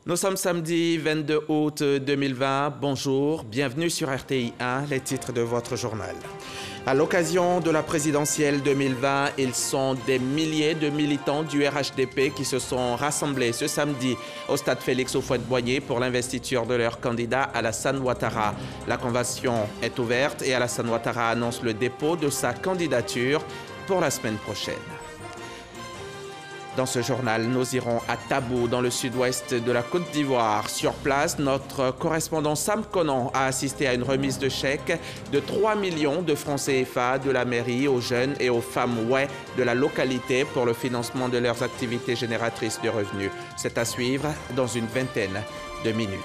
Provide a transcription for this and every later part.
Nous sommes samedi 22 août 2020. Bonjour, bienvenue sur RTI 1, les titres de votre journal. À l'occasion de la présidentielle 2020, ils sont des milliers de militants du RHDP qui se sont rassemblés ce samedi au stade Félix Houphouët-Boigny pour l'investiture de leur candidat Alassane Ouattara. La convention est ouverte et Alassane Ouattara annonce le dépôt de sa candidature pour la semaine prochaine. Dans ce journal, nous irons à Tabou, dans le sud-ouest de la Côte d'Ivoire. Sur place, notre correspondant Sam Conan a assisté à une remise de chèques de 3 millions de francs CFA de la mairie aux jeunes et aux femmes ouai de la localité pour le financement de leurs activités génératrices de revenus. C'est à suivre dans une vingtaine de minutes.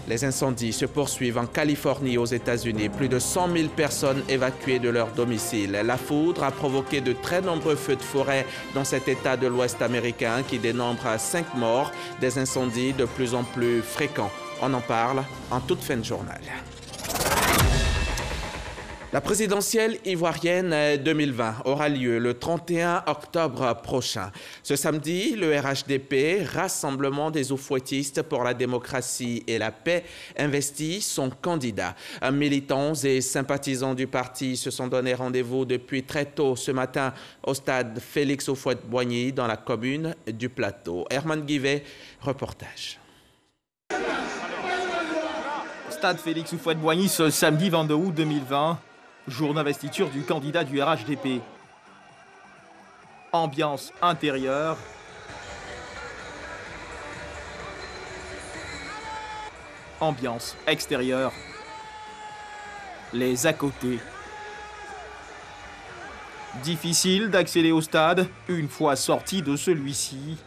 Les incendies se poursuivent en Californie aux États-Unis. Plus de 100 000 personnes évacuées de leur domicile. La foudre a provoqué de très nombreux feux de forêt dans cet État de l'Ouest américain qui dénombre 5 morts, des incendies de plus en plus fréquents. On en parle en toute fin de journal. La présidentielle ivoirienne 2020 aura lieu le 31 octobre prochain. Ce samedi, le RHDP, Rassemblement des Oufouettistes pour la démocratie et la paix, investit son candidat. Militants et sympathisants du parti se sont donné rendez-vous depuis très tôt ce matin au stade Félix Houphouët-Boigny dans la commune du Plateau. Herman Guivet, reportage. Stade Félix Houphouët-Boigny ce samedi 22 août 2020. Jour d'investiture du candidat du RHDP. Ambiance intérieure. Ambiance extérieure. Les à côté. Difficile d'accéder au stade une fois sorti de celui-ci.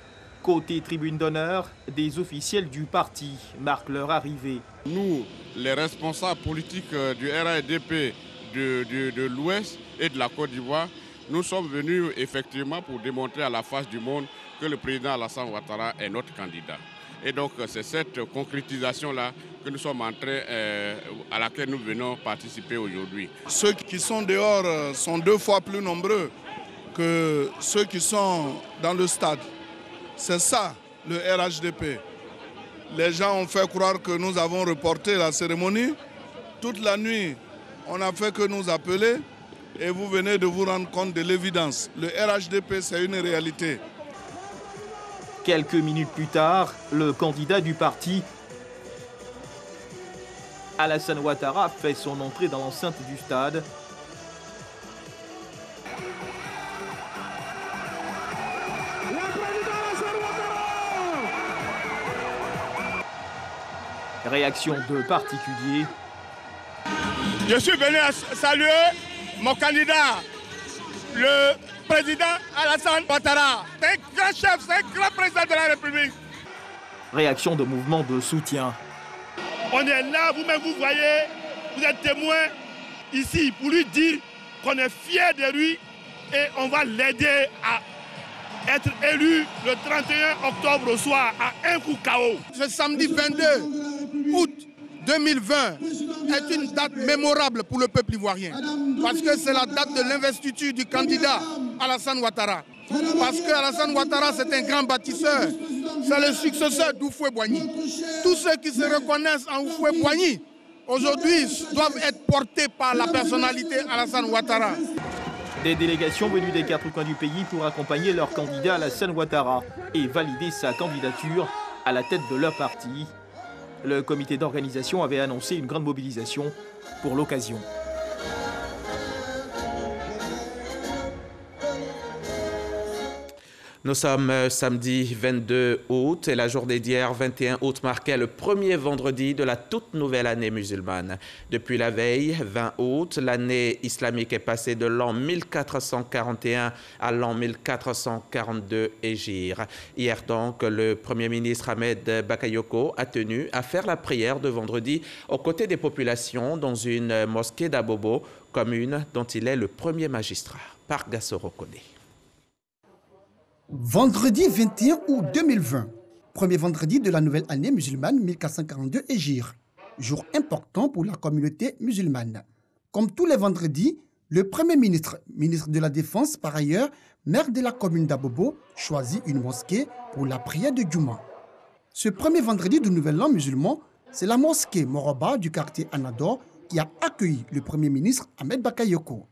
Côté tribune d'honneur, des officiels du parti marquent leur arrivée. Nous, les responsables politiques du RHDP, de l'Ouest et de la Côte d'Ivoire, nous sommes venus effectivement pour démontrer à la face du monde que le président Alassane Ouattara est notre candidat. Et donc c'est cette concrétisation-là que nous sommes en train, à laquelle nous venons participer aujourd'hui. Ceux qui sont dehors sont 2 fois plus nombreux que ceux qui sont dans le stade. C'est ça le RHDP. Les gens ont fait croire que nous avons reporté la cérémonie. Toute la nuit, on n'a fait que nous appeler et vous venez de vous rendre compte de l'évidence. Le RHDP, c'est une réalité. Quelques minutes plus tard, le candidat du parti, Alassane Ouattara, fait son entrée dans l'enceinte du stade. Réaction de particuliers. Je suis venu saluer mon candidat, le président Alassane Ouattara. C'est un grand chef, c'est un grand président de la République. Réaction de mouvement de soutien. On est là, vous-même vous voyez, vous êtes témoin ici pour lui dire qu'on est fiers de lui et on va l'aider à être élu le 31 octobre au soir à un coup KO. Ce samedi 22 août 2020 est une date mémorable pour le peuple ivoirien. Parce que c'est la date de l'investiture du candidat Alassane Ouattara. Parce que Alassane Ouattara, c'est un grand bâtisseur. C'est le successeur d'Houphouët-Boigny. Tous ceux qui se reconnaissent en Houphouët-Boigny, aujourd'hui, doivent être portés par la personnalité Alassane Ouattara. Des délégations venues des 4 coins du pays pour accompagner leur candidat Alassane Ouattara et valider sa candidature à la tête de leur parti. Le comité d'organisation avait annoncé une grande mobilisation pour l'occasion. Nous sommes samedi 22 août et la journée d'hier, 21 août, marquait le premier vendredi de la toute nouvelle année musulmane. Depuis la veille, 20 août, l'année islamique est passée de l'an 1441 à l'an 1442 Hégire. Hier donc, le Premier ministre Ahmed Bakayoko a tenu à faire la prière de vendredi aux côtés des populations dans une mosquée d'Abobo, commune dont il est le premier magistrat. Parc Gassoro Koné. Vendredi 21 août 2020, premier vendredi de la nouvelle année musulmane 1442 Hégire, jour important pour la communauté musulmane. Comme tous les vendredis, le Premier ministre, ministre de la Défense par ailleurs, maire de la commune d'Abobo, choisit une mosquée pour la prière de Djouma. Ce premier vendredi du Nouvel An musulman, c'est la mosquée Moroba du quartier Anador qui a accueilli le Premier ministre Ahmed Bakayoko.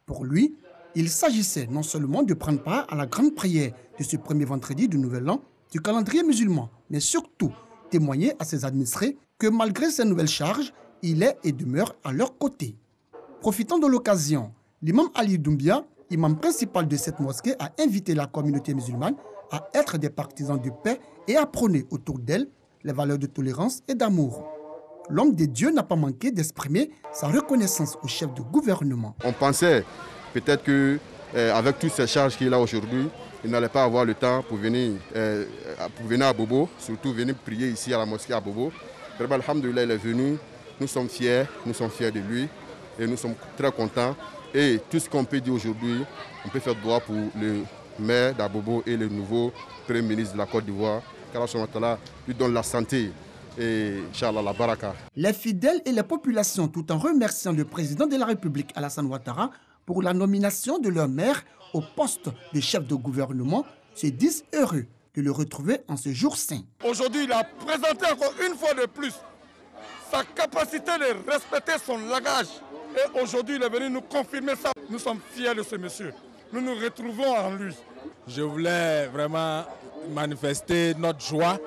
Pour lui, il s'agissait non seulement de prendre part à la grande prière de ce premier vendredi du Nouvel An du calendrier musulman, mais surtout témoigner à ses administrés que malgré ses nouvelles charges, il est et demeure à leur côté. Profitant de l'occasion, l'imam Ali Doumbia, imam principal de cette mosquée, a invité la communauté musulmane à être des partisans de paix et à prôner autour d'elle les valeurs de tolérance et d'amour. L'homme de Dieu n'a pas manqué d'exprimer sa reconnaissance au chef de gouvernement. On pensait peut-être qu'avec toutes ces charges qu'il a aujourd'hui, il n'allait pas avoir le temps pour venir à Bobo, surtout venir prier ici à la mosquée à Bobo. Vraiment, alhamdoulilah, il est venu. Nous sommes fiers de lui et nous sommes très contents. Et tout ce qu'on peut dire aujourd'hui, on peut faire droit pour le maire d'Abobo et le nouveau Premier ministre de la Côte d'Ivoire. Qu'Allah lui donne la santé et Inch'Allah la baraka. Les fidèles et les populations, tout en remerciant le président de la République Alassane Ouattara pour la nomination de leur maire au poste de chef de gouvernement, se disent heureux de le retrouver en ce jour saint. Aujourd'hui, il a présenté encore une fois de plus sa capacité de respecter son langage. Et aujourd'hui, il est venu nous confirmer ça. Nous sommes fiers de ce monsieur. Nous nous retrouvons en lui. Je voulais vraiment manifester notre joie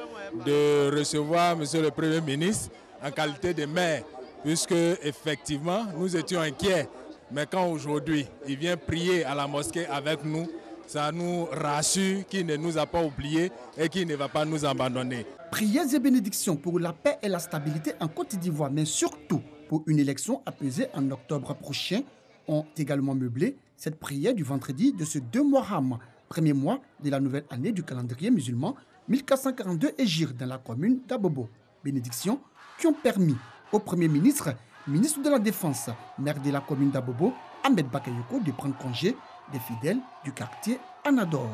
de recevoir monsieur le Premier ministre en qualité de maire, puisque effectivement, nous étions inquiets. Mais quand aujourd'hui, il vient prier à la mosquée avec nous, ça nous rassure qu'il ne nous a pas oubliés et qu'il ne va pas nous abandonner. Prières et bénédictions pour la paix et la stabilité en Côte d'Ivoire, mais surtout pour une élection apaisée en octobre prochain, ont également meublé cette prière du vendredi de ce 2 Muharram, premier mois de la nouvelle année du calendrier musulman 1442 Hégire dans la commune d'Abobo. Bénédictions qui ont permis au Premier ministre, ministre de la Défense, maire de la commune d'Abobo, Ahmed Bakayoko, de prendre congé des fidèles du quartier Anador.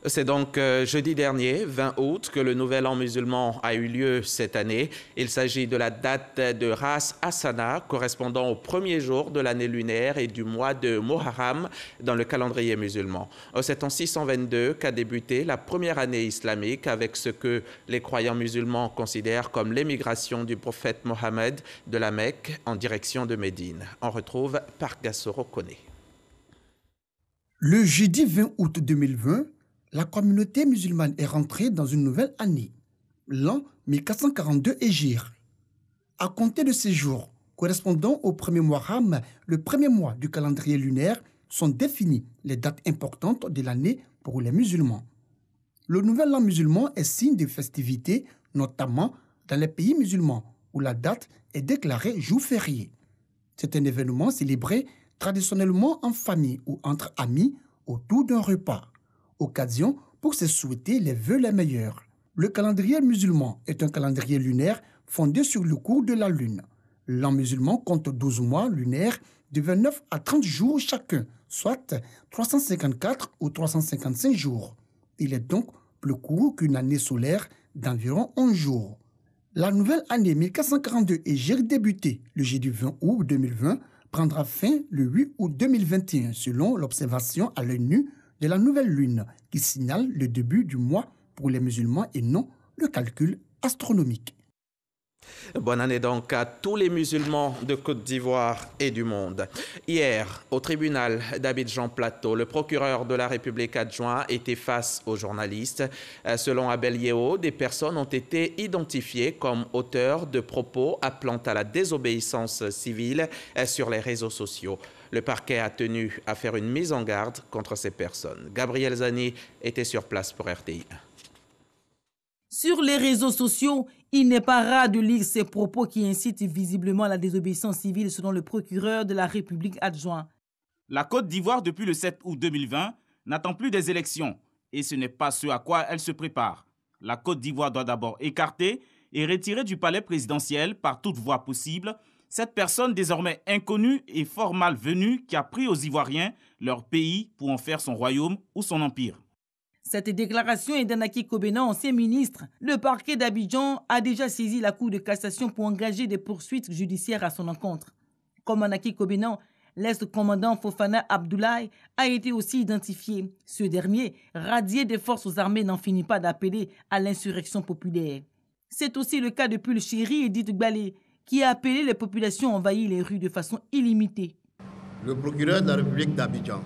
C'est donc jeudi dernier, 20 août, que le Nouvel An musulman a eu lieu cette année. Il s'agit de la date de Ras Hassanah, correspondant au premier jour de l'année lunaire et du mois de Muharram dans le calendrier musulman. C'est en 622 qu'a débuté la première année islamique avec ce que les croyants musulmans considèrent comme l'émigration du prophète Mohammed de la Mecque en direction de Médine. On retrouve Pargassoro Kone. Le jeudi 20 août 2020, la communauté musulmane est rentrée dans une nouvelle année, l'an 1442 Hégire. À compter de ces jours, correspondant au premier Muharram, le premier mois du calendrier lunaire, sont définies les dates importantes de l'année pour les musulmans. Le nouvel an musulman est signe de festivité, notamment dans les pays musulmans, où la date est déclarée jour férié. C'est un événement célébré traditionnellement en famille ou entre amis autour d'un repas. Occasion pour se souhaiter les vœux les meilleurs. Le calendrier musulman est un calendrier lunaire fondé sur le cours de la lune. L'an musulman compte 12 mois lunaires de 29 à 30 jours chacun, soit 354 ou 355 jours. Il est donc plus court qu'une année solaire d'environ 11 jours. La nouvelle année 1442 Hégire débutée le jeudi 20 août 2020 prendra fin le 8 août 2021 selon l'observation à l'œil nu de la nouvelle lune qui signale le début du mois pour les musulmans et non le calcul astronomique. Bonne année donc à tous les musulmans de Côte d'Ivoire et du monde. Hier, au tribunal d'Abidjan-Plateau, le procureur de la République adjoint était face aux journalistes. Selon Abel Yeo, des personnes ont été identifiées comme auteurs de propos appelant à la désobéissance civile sur les réseaux sociaux. Le parquet a tenu à faire une mise en garde contre ces personnes. Gabriel Zani était sur place pour RTI. Sur les réseaux sociaux, il n'est pas rare de lire ces propos qui incitent visiblement à la désobéissance civile selon le procureur de la République adjoint. La Côte d'Ivoire, depuis le 7 août 2020, n'attend plus des élections et ce n'est pas ce à quoi elle se prépare. La Côte d'Ivoire doit d'abord écarter et retirer du palais présidentiel par toute voie possible cette personne désormais inconnue et fort mal venue qui a pris aux Ivoiriens leur pays pour en faire son royaume ou son empire. Cette déclaration est d'Anaki Kobena, ancien ministre. Le parquet d'Abidjan a déjà saisi la Cour de cassation pour engager des poursuites judiciaires à son encontre. Comme Anaki Kobena, L'ex-commandant Fofana Abdoulaye a été aussi identifié. Ce dernier, radié des forces armées, n'en finit pas d'appeler à l'insurrection populaire. C'est aussi le cas de Pulchéry Edith Gbalé, qui a appelé les populations à envahir les rues de façon illimitée. Le procureur de la République d'Abidjan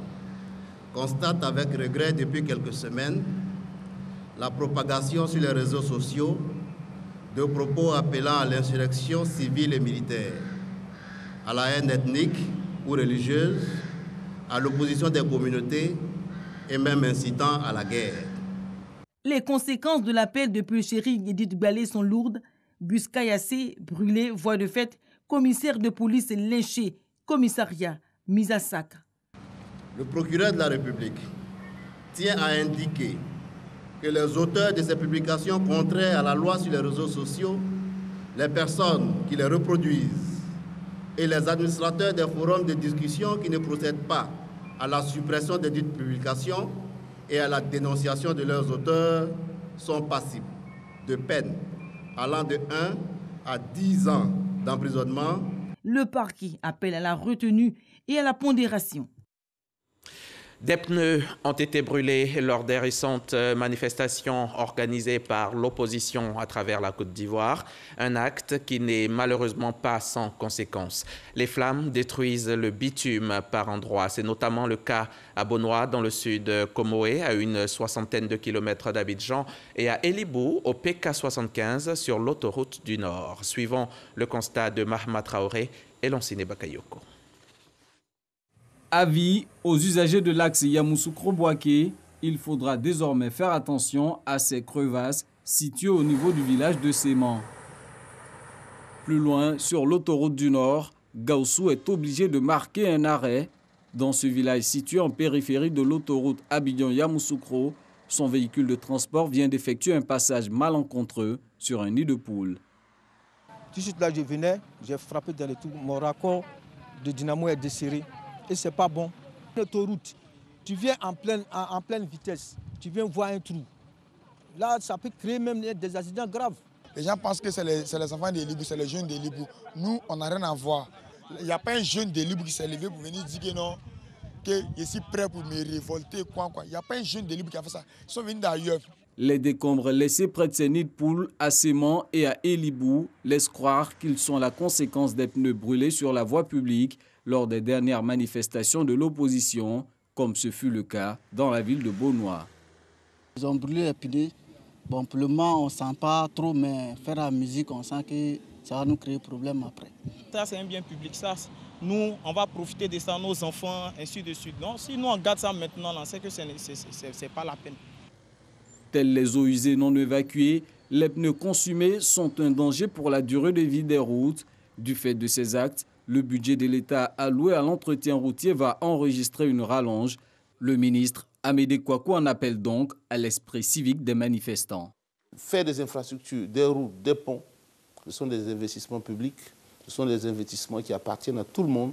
constate avec regret depuis quelques semaines la propagation sur les réseaux sociaux de propos appelant à l'insurrection civile et militaire, à la haine ethnique ou religieuse, à l'opposition des communautés et même incitant à la guerre. Les conséquences de l'appel de Pulchéry Edith Gbalé sont lourdes. Bus caillassés, brûlés, voies de fait, commissaire de police lynché, commissariat mis à sac. Le procureur de la République tient à indiquer que les auteurs de ces publications contraires à la loi sur les réseaux sociaux, les personnes qui les reproduisent et les administrateurs des forums de discussion qui ne procèdent pas à la suppression des dites publications et à la dénonciation de leurs auteurs sont passibles de peines allant de 1 à 10 ans d'emprisonnement. Le parquet appelle à la retenue et à la pondération. Des pneus ont été brûlés lors des récentes manifestations organisées par l'opposition à travers la Côte d'Ivoire, un acte qui n'est malheureusement pas sans conséquences. Les flammes détruisent le bitume par endroits. C'est notamment le cas à Bonois, dans le sud Comoé, à une soixantaine de kilomètres d'Abidjan, et à Elibou, au PK75, sur l'autoroute du Nord. Suivons le constat de Mahama Traoré et Lanciné Bakayoko. Avis aux usagers de l'axe Yamoussoukro-Boaké, il faudra désormais faire attention à ces crevasses situées au niveau du village de Séman. Plus loin, sur l'autoroute du Nord, Gaussou est obligé de marquer un arrêt. Dans ce village situé en périphérie de l'autoroute Abidjan-Yamoussoukro, son véhicule de transport vient d'effectuer un passage malencontreux sur un nid de poule. Tout de suite là, je venais, j'ai frappé dans le tout, mon raccord de dynamo est desserré. Et c'est pas bon. L'autoroute, tu viens en pleine vitesse, tu viens voir un trou. Là, ça peut créer même des accidents graves. Les gens pensent que c'est les enfants d'Elibou, c'est les jeunes d'Elibou. Nous, on n'a rien à voir. Il n'y a pas un jeune d'Elibou qui s'est levé pour venir dire que non, que je suis prêt pour me révolter, quoi. Il n'y a pas un jeune d'Elibou qui a fait ça. Ils sont venus d'ailleurs. Les décombres laissés près de ces nids de poules à Séman et à Elibou laissent croire qu'ils sont la conséquence des pneus brûlés sur la voie publique lors des dernières manifestations de l'opposition, comme ce fut le cas dans la ville de Bonois. Ils ont brûlé les pneus. Bon, pour le moment, on ne sent pas trop, mais faire la musique, on sent que ça va nous créer problème après. Ça, c'est un bien public. Ça, nous, on va profiter de ça, nos enfants, ainsi de suite. Donc, si nous, on garde ça maintenant, on sait que ce n'est pas la peine. Tels les eaux usées non évacuées, les pneus consumés sont un danger pour la durée de vie des routes. Du fait de ces actes, le budget de l'État alloué à l'entretien routier va enregistrer une rallonge. Le ministre Amédée Kouakou en appelle donc à l'esprit civique des manifestants. Faire des infrastructures, des routes, des ponts, ce sont des investissements publics, ce sont des investissements qui appartiennent à tout le monde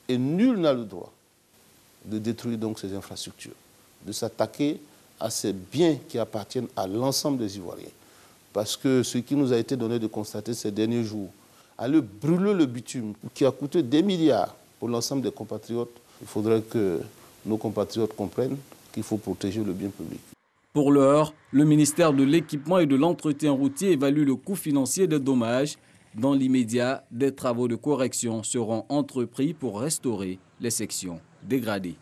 et nul n'a le droit de détruire donc ces infrastructures, de s'attaquer à ces biens qui appartiennent à l'ensemble des Ivoiriens. Parce que ce qui nous a été donné de constater ces derniers jours, aller brûler le bitume qui a coûté des milliards pour l'ensemble des compatriotes, il faudrait que nos compatriotes comprennent qu'il faut protéger le bien public. Pour l'heure, le ministère de l'Équipement et de l'Entretien routier évalue le coût financier des dommages. Dans l'immédiat, des travaux de correction seront entrepris pour restaurer les sections dégradées.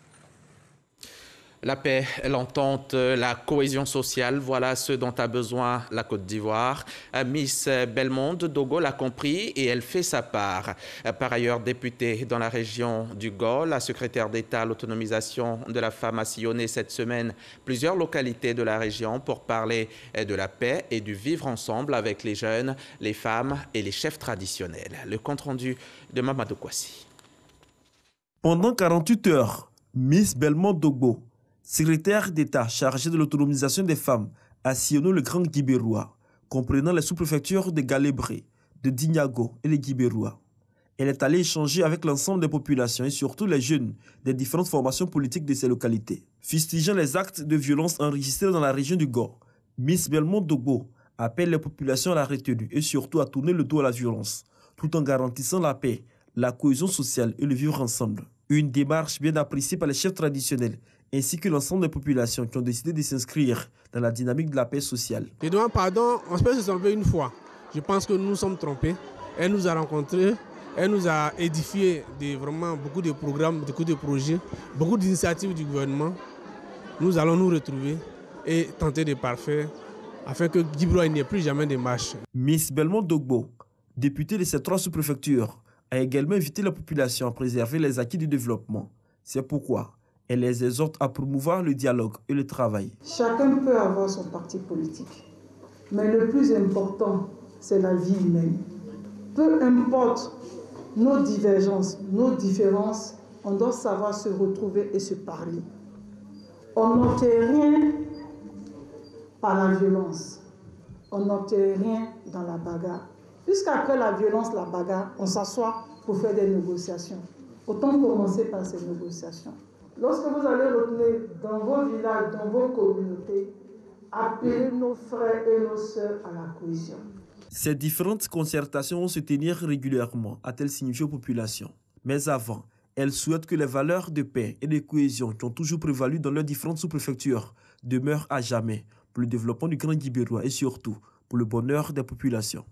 La paix, l'entente, la cohésion sociale, voilà ce dont a besoin la Côte d'Ivoire. Miss Belmonde Dogo l'a compris et elle fait sa part. Par ailleurs, députée dans la région du Gol, la secrétaire d'État à l'autonomisation de la femme a sillonné cette semaine plusieurs localités de la région pour parler de la paix et du vivre ensemble avec les jeunes, les femmes et les chefs traditionnels. Le compte-rendu de Mamadou Kwasi. Pendant 48 heures, Miss Belmonde Dogo, secrétaire d'État chargée de l'autonomisation des femmes, a sillonné le Grand Guibérois, comprenant les sous-préfectures de Galébré, de Dignago et les Guibérois. Elle est allée échanger avec l'ensemble des populations et surtout les jeunes des différentes formations politiques de ces localités. Fustigeant les actes de violence enregistrés dans la région du Gor, Miss Belmonde Dogo appelle les populations à la retenue et surtout à tourner le dos à la violence, tout en garantissant la paix, la cohésion sociale et le vivre ensemble. Une démarche bien appréciée par les chefs traditionnels ainsi que l'ensemble des populations qui ont décidé de s'inscrire dans la dynamique de la paix sociale. Je demande pardon, on peut se tromper une fois. Je pense que nous nous sommes trompés. Elle nous a rencontrés, elle nous a édifié vraiment beaucoup de programmes, beaucoup de projets, beaucoup d'initiatives du gouvernement. Nous allons nous retrouver et tenter de parfaire afin que Guibroa n'ait plus jamais de marche. Miss Belmont Dogbo, députée de ces 3 sous-préfectures, a également invité la population à préserver les acquis du développement. C'est pourquoi elle les exhorte à promouvoir le dialogue et le travail. Chacun peut avoir son parti politique, mais le plus important, c'est la vie humaine. Peu importe nos divergences, nos différences, on doit savoir se retrouver et se parler. On n'obtient rien par la violence, on n'obtient rien dans la bagarre. Puisqu'après la violence, la bagarre, on s'assoit pour faire des négociations. Autant commencer par ces négociations. Lorsque vous allez retourner dans vos villages, dans vos communautés, appelez nos frères et nos sœurs à la cohésion. Ces différentes concertations vont se tenir régulièrement, a-t-elle signifié aux populations. Mais avant, elle souhaite que les valeurs de paix et de cohésion qui ont toujours prévalu dans leurs différentes sous-préfectures demeurent à jamais pour le développement du Grand Guibérois et surtout pour le bonheur des populations.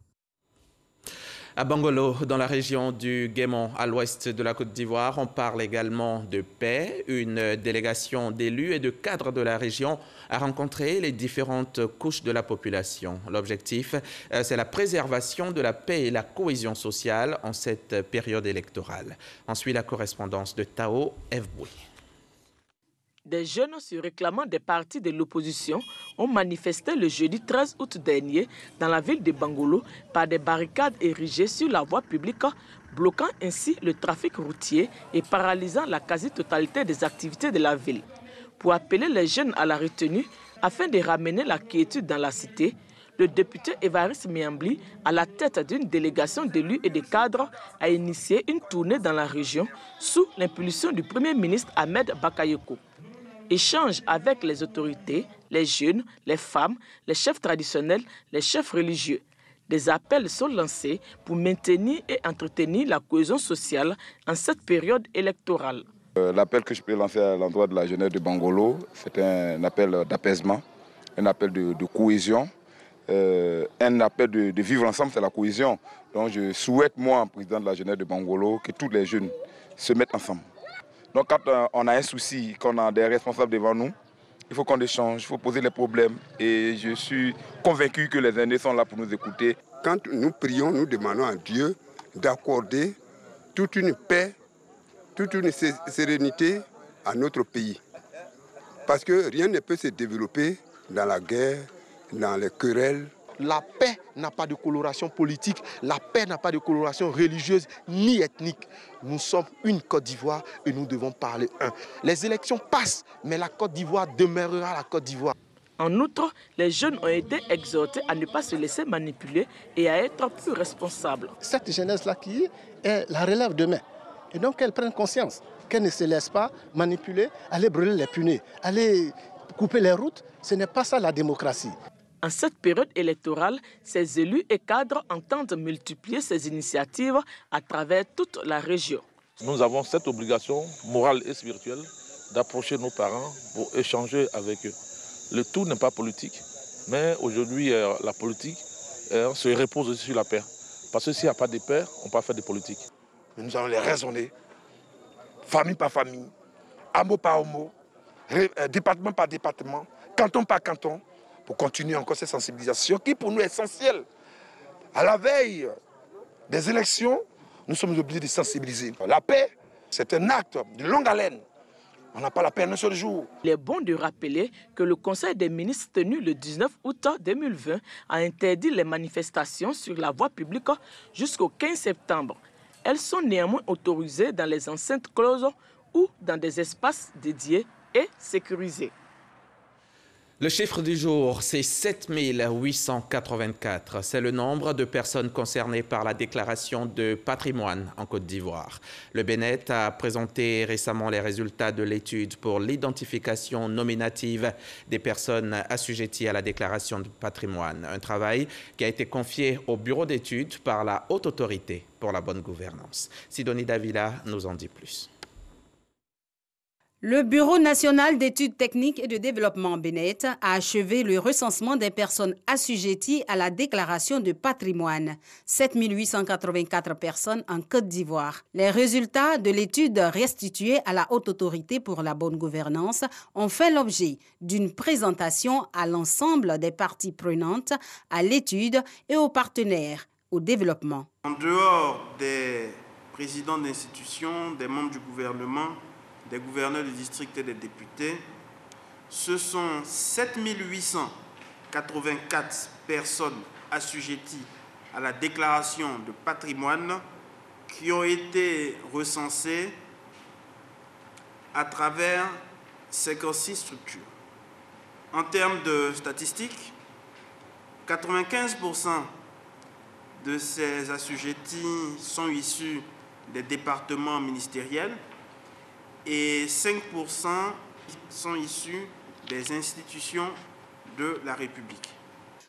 À Bangolo, dans la région du Guémon, à l'ouest de la Côte d'Ivoire, on parle également de paix. Une délégation d'élus et de cadres de la région a rencontré les différentes couches de la population. L'objectif, c'est la préservation de la paix et la cohésion sociale en cette période électorale. Ensuite, la correspondance de Tao Evboui. Des jeunes se réclamant des partis de l'opposition ont manifesté le jeudi 13 août dernier dans la ville de Bangolo par des barricades érigées sur la voie publique, bloquant ainsi le trafic routier et paralysant la quasi-totalité des activités de la ville. Pour appeler les jeunes à la retenue afin de ramener la quiétude dans la cité, le député Évariste Miambli, à la tête d'une délégation d'élus et de cadres, a initié une tournée dans la région sous l'impulsion du Premier ministre Ahmed Bakayoko. Échange avec les autorités, les jeunes, les femmes, les chefs traditionnels, les chefs religieux. Des appels sont lancés pour maintenir et entretenir la cohésion sociale en cette période électorale. L'appel que je peux lancer à l'endroit de la jeunesse de Bangolo, c'est un appel d'apaisement, un appel de cohésion, un appel de vivre ensemble, c'est la cohésion. Donc je souhaite, moi, président de la jeunesse de Bangolo, que tous les jeunes se mettent ensemble. Donc quand on a un souci, qu'on a des responsables devant nous, il faut qu'on échange, il faut poser les problèmes. Et je suis convaincu que les aînés sont là pour nous écouter. Quand nous prions, nous demandons à Dieu d'accorder toute une paix, toute une sérénité à notre pays. Parce que rien ne peut se développer dans la guerre, dans les querelles. La paix n'a pas de coloration politique, la paix n'a pas de coloration religieuse ni ethnique. Nous sommes une Côte d'Ivoire et nous devons parler un. Les élections passent, mais la Côte d'Ivoire demeurera la Côte d'Ivoire. En outre, les jeunes ont été exhortés à ne pas se laisser manipuler et à être plus responsables. Cette jeunesse-là qui est la relève demain. Et donc qu'elle prenne conscience, qu'elle ne se laisse pas manipuler, aller brûler les punais, aller couper les routes. Ce n'est pas ça la démocratie. En cette période électorale, ces élus et cadres entendent multiplier ces initiatives à travers toute la région. Nous avons cette obligation morale et spirituelle d'approcher nos parents pour échanger avec eux. Le tout n'est pas politique, mais aujourd'hui, la politique se repose aussi sur la paix. Parce que s'il n'y a pas de paix, on ne peut pas faire de politique. Mais nous allons les raisonner, famille par famille, hameau par hameau, département par département, canton par canton, pour continuer encore cette sensibilisation qui pour nous est essentielle. À la veille des élections, nous sommes obligés de sensibiliser. La paix, c'est un acte de longue haleine. On n'a pas la paix un seul jour. Il est bon de rappeler que le Conseil des ministres tenu le 19 août 2020 a interdit les manifestations sur la voie publique jusqu'au 15 septembre. Elles sont néanmoins autorisées dans les enceintes closes ou dans des espaces dédiés et sécurisés. Le chiffre du jour, c'est 7884. C'est le nombre de personnes concernées par la déclaration de patrimoine en Côte d'Ivoire. Le BNET a présenté récemment les résultats de l'étude pour l'identification nominative des personnes assujetties à la déclaration de patrimoine. Un travail qui a été confié au bureau d'études par la Haute Autorité pour la bonne gouvernance. Sidonie Davila nous en dit plus. Le Bureau national d'études techniques et de développement BNET a achevé le recensement des personnes assujetties à la déclaration de patrimoine. 7 884 personnes en Côte d'Ivoire. Les résultats de l'étude restituée à la Haute Autorité pour la bonne gouvernance ont fait l'objet d'une présentation à l'ensemble des parties prenantes à l'étude et aux partenaires au développement. En dehors des présidents d'institutions, des membres du gouvernement, des gouverneurs de district et des députés, ce sont 7 884 personnes assujetties à la déclaration de patrimoine qui ont été recensées à travers 56 structures. En termes de statistiques, 95% de ces assujettis sont issus des départements ministériels et 5% sont issus des institutions de la République.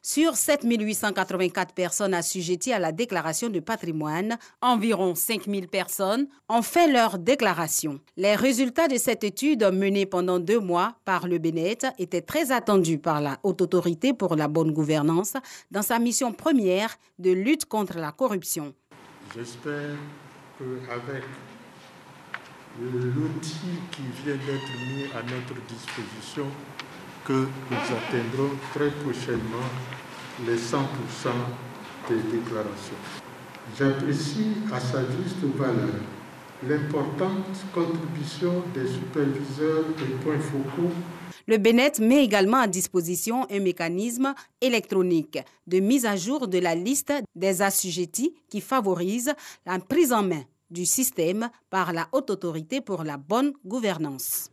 Sur 7 884 personnes assujetties à la déclaration de patrimoine, environ 5 000 personnes ont fait leur déclaration. Les résultats de cette étude menée pendant 2 mois par le BNET étaient très attendus par la Haute Autorité pour la bonne gouvernance dans sa mission première de lutte contre la corruption. J'espère qu'avec l'outil qui vient d'être mis à notre disposition, que nous atteindrons très prochainement les 100% des déclarations. J'apprécie à sa juste valeur l'importante contribution des superviseurs des points focaux. Le BNET met également à disposition un mécanisme électronique de mise à jour de la liste des assujettis qui favorise la prise en main du système par la Haute Autorité pour la bonne gouvernance.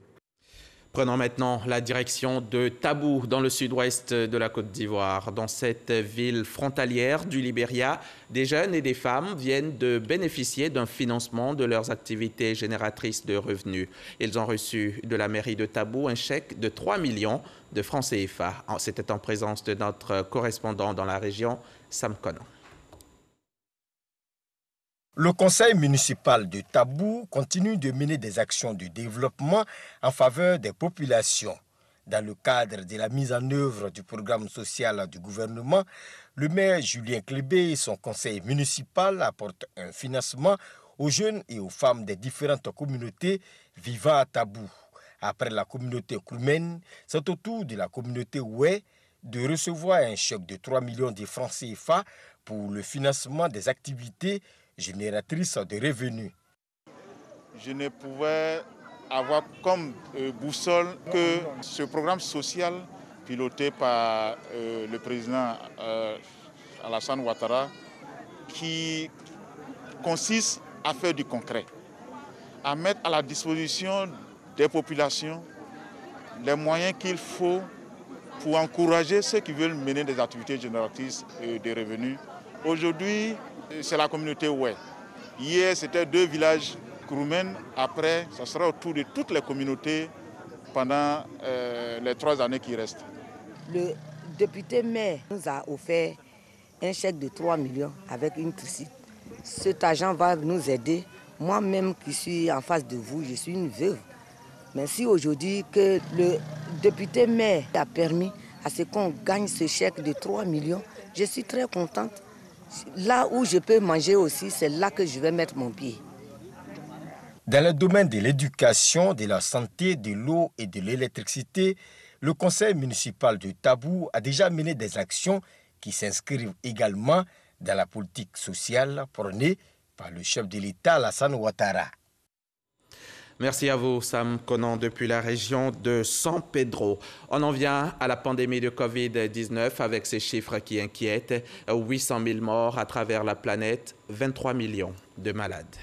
Prenons maintenant la direction de Tabou, dans le sud-ouest de la Côte d'Ivoire. Dans cette ville frontalière du Libéria, des jeunes et des femmes viennent de bénéficier d'un financement de leurs activités génératrices de revenus. Ils ont reçu de la mairie de Tabou un chèque de 3 millions de francs CFA. C'était en présence de notre correspondant dans la région, Sam Konan. Le conseil municipal de Tabou continue de mener des actions de développement en faveur des populations. Dans le cadre de la mise en œuvre du programme social du gouvernement, le maire Julien Clébé et son conseil municipal apportent un financement aux jeunes et aux femmes des différentes communautés vivant à Tabou. Après la communauté Koumen, c'est au tour de la communauté Oué de recevoir un chèque de 3 millions de francs CFA pour le financement des activités génératrice de revenus. Je ne pouvais avoir comme boussole que ce programme social piloté par le président Alassane Ouattara, qui consiste à faire du concret, à mettre à la disposition des populations les moyens qu'il faut pour encourager ceux qui veulent mener des activités génératrices de revenus. Aujourd'hui, c'est la communauté Oué. Hier, c'était 2 villages Koumen. Après, ça sera autour de toutes les communautés pendant les 3 années qui restent. Le député maire nous a offert un chèque de 3 millions avec une tricycle. Cet argent va nous aider. Moi-même qui suis en face de vous, je suis une veuve. Mais si aujourd'hui que le député maire a permis à ce qu'on gagne ce chèque de 3 millions, je suis très contente. Là où je peux manger aussi, c'est là que je vais mettre mon pied. Dans le domaine de l'éducation, de la santé, de l'eau et de l'électricité, le conseil municipal de Tabou a déjà mené des actions qui s'inscrivent également dans la politique sociale prônée par le chef de l'État, Alassane Ouattara. Merci à vous, Sam Konan, depuis la région de San Pedro. On en vient à la pandémie de Covid-19 avec ces chiffres qui inquiètent. 800 000 morts à travers la planète, 23 millions de malades.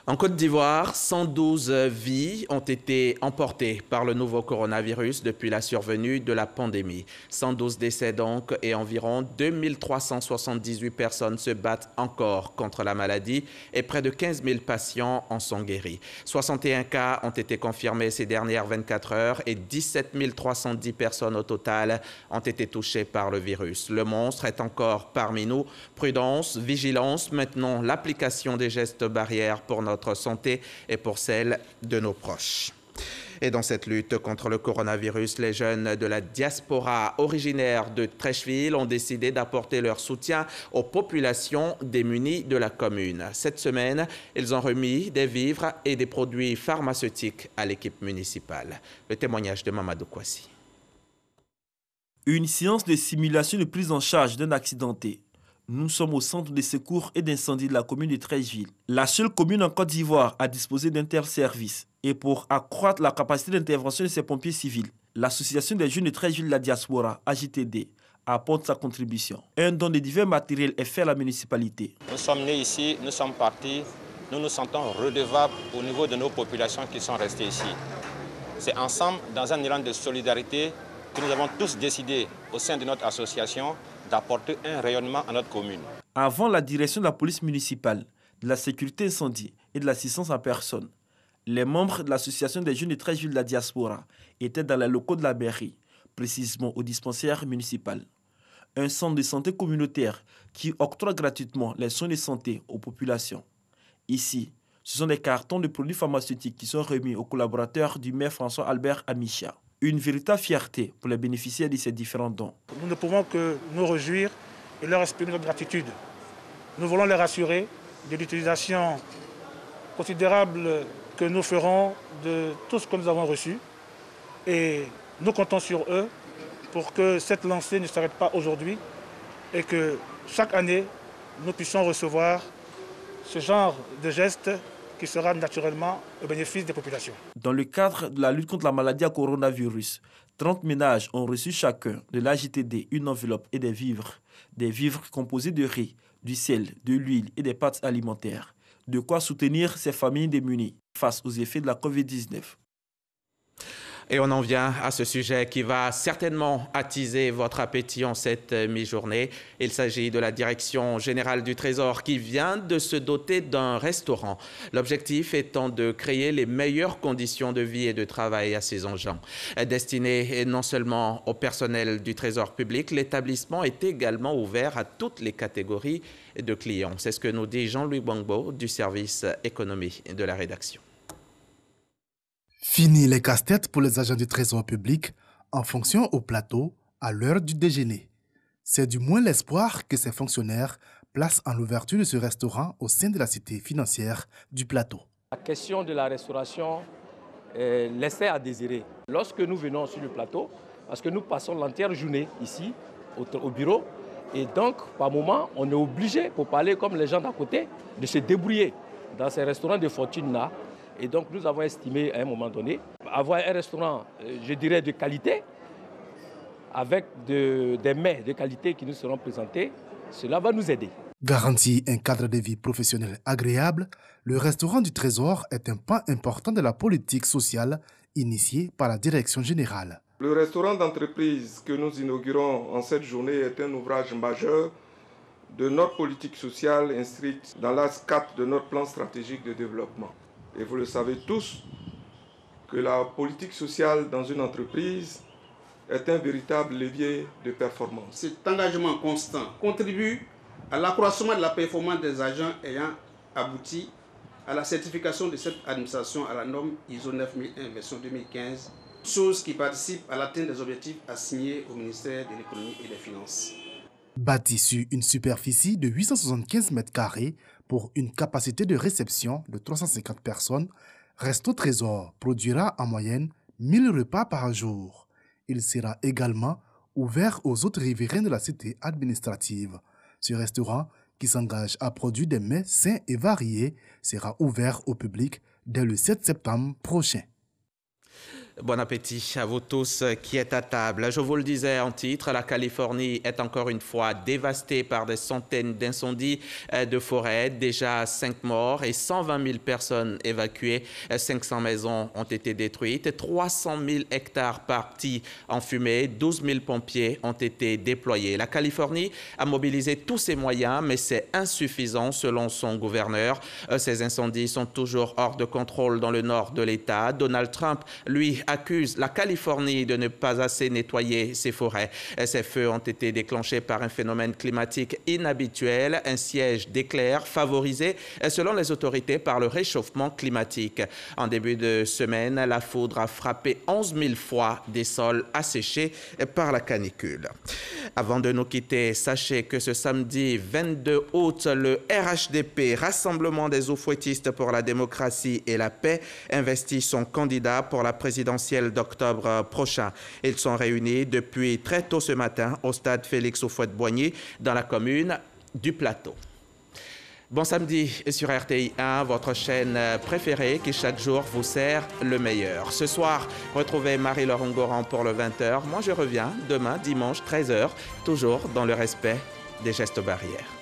En Côte d'Ivoire, 112 vies ont été emportées par le nouveau coronavirus depuis la survenue de la pandémie. 112 décès donc et environ 2378 personnes se battent encore contre la maladie et près de 15 000 patients en sont guéris. 61 cas ont été confirmés ces dernières 24 heures et 17 310 personnes au total ont été touchées par le virus. Le monstre est encore parmi nous. Prudence, vigilance, maintenant l'application des gestes barrières pour notre santé et pour celle de nos proches. Et dans cette lutte contre le coronavirus, les jeunes de la diaspora originaire de Treichville ont décidé d'apporter leur soutien aux populations démunies de la commune. Cette semaine, ils ont remis des vivres et des produits pharmaceutiques à l'équipe municipale. Le témoignage de Mamadou Kwasi. Une séance de simulation de prise en charge d'un accidenté. Nous sommes au centre de secours et d'incendie de la commune de Treichville, la seule commune en Côte d'Ivoire à disposer d'un tel service. Et pour accroître la capacité d'intervention de ces pompiers civils, l'association des jeunes de Treichville de la diaspora, AJTD, apporte sa contribution. Un don de divers matériels est fait à la municipalité. Nous sommes nés ici, nous sommes partis, nous nous sentons redevables au niveau de nos populations qui sont restées ici. C'est ensemble, dans un élan de solidarité, que nous avons tous décidé au sein de notre association d'apporter un rayonnement à notre commune. Avant la direction de la police municipale, de la sécurité incendie et de l'assistance à personne, les membres de l'association des jeunes de Treichville de la diaspora étaient dans les locaux de la mairie, précisément au dispensaire municipal. Un centre de santé communautaire qui octroie gratuitement les soins de santé aux populations. Ici, ce sont des cartons de produits pharmaceutiques qui sont remis aux collaborateurs du maire François-Albert Amicha. Une véritable fierté pour les bénéficiaires de ces différents dons. Nous ne pouvons que nous réjouir et leur exprimer notre gratitude. Nous voulons les rassurer de l'utilisation considérable que nous ferons de tout ce que nous avons reçu. Et nous comptons sur eux pour que cette lancée ne s'arrête pas aujourd'hui et que chaque année, nous puissions recevoir ce genre de gestes qui sera naturellement au bénéfice des populations. Dans le cadre de la lutte contre la maladie à coronavirus, 30 ménages ont reçu chacun de l'AJTD une enveloppe et des vivres composés de riz, du sel, de l'huile et des pâtes alimentaires. De quoi soutenir ces familles démunies face aux effets de la COVID-19. Et on en vient à ce sujet qui va certainement attiser votre appétit en cette mi-journée. Il s'agit de la Direction générale du Trésor qui vient de se doter d'un restaurant. L'objectif étant de créer les meilleures conditions de vie et de travail à ses agents. Destiné non seulement au personnel du Trésor public, l'établissement est également ouvert à toutes les catégories de clients. C'est ce que nous dit Jean-Louis Bangbo du service économie de la rédaction. Fini les casse-têtes pour les agents du Trésor public en fonction au plateau à l'heure du déjeuner. C'est du moins l'espoir que ces fonctionnaires placent en l'ouverture de ce restaurant au sein de la cité financière du plateau. La question de la restauration laissait à désirer. Lorsque nous venons sur le plateau, parce que nous passons l'entière journée ici au bureau, et donc par moment on est obligé, pour parler comme les gens d'à côté, de se débrouiller dans ces restaurants de fortune-là. Et donc nous avons estimé à un moment donné avoir un restaurant, je dirais, de qualité, avec des mets de qualité qui nous seront présentés. Cela va nous aider. Garantir un cadre de vie professionnel agréable, le restaurant du Trésor est un pan important de la politique sociale initiée par la Direction générale. Le restaurant d'entreprise que nous inaugurons en cette journée est un ouvrage majeur de notre politique sociale inscrite dans l'axe 4 de notre plan stratégique de développement. Et vous le savez tous, que la politique sociale dans une entreprise est un véritable levier de performance. Cet engagement constant contribue à l'accroissement de la performance des agents ayant abouti à la certification de cette administration à la norme ISO 9001 version 2015, chose qui participe à l'atteinte des objectifs assignés au ministère de l'économie et des finances. Bâti sur une superficie de 875 m² pour une capacité de réception de 350 personnes, Resto Trésor produira en moyenne 1000 repas par jour. Il sera également ouvert aux autres riverains de la cité administrative. Ce restaurant, qui s'engage à produire des mets sains et variés, sera ouvert au public dès le 7 septembre prochain. Bon appétit à vous tous qui êtes à table. Je vous le disais en titre, la Californie est encore une fois dévastée par des centaines d'incendies de forêt. Déjà 5 morts et 120 000 personnes évacuées. 500 maisons ont été détruites. 300 000 hectares partis en fumée. 12 000 pompiers ont été déployés. La Californie a mobilisé tous ses moyens, mais c'est insuffisant selon son gouverneur. Ces incendies sont toujours hors de contrôle dans le nord de l'État. Donald Trump, lui, accuse la Californie de ne pas assez nettoyer ses forêts. Ces feux ont été déclenchés par un phénomène climatique inhabituel, un siège d'éclairs favorisé, selon les autorités, par le réchauffement climatique. En début de semaine, la foudre a frappé 11 000 fois des sols asséchés par la canicule. Avant de nous quitter, sachez que ce samedi 22 août, le RHDP, Rassemblement des eaux-fouettistes pour la démocratie et la paix, investit son candidat pour la présidentielle d'octobre prochain. Ils sont réunis depuis très tôt ce matin au stade Félix Houphouët-Boigny dans la commune du Plateau. Bon samedi sur RTI 1, votre chaîne préférée qui chaque jour vous sert le meilleur. Ce soir, retrouvez Marie-Laure Ngoran pour le 20h. Moi, je reviens demain, dimanche, 13h, toujours dans le respect des gestes barrières.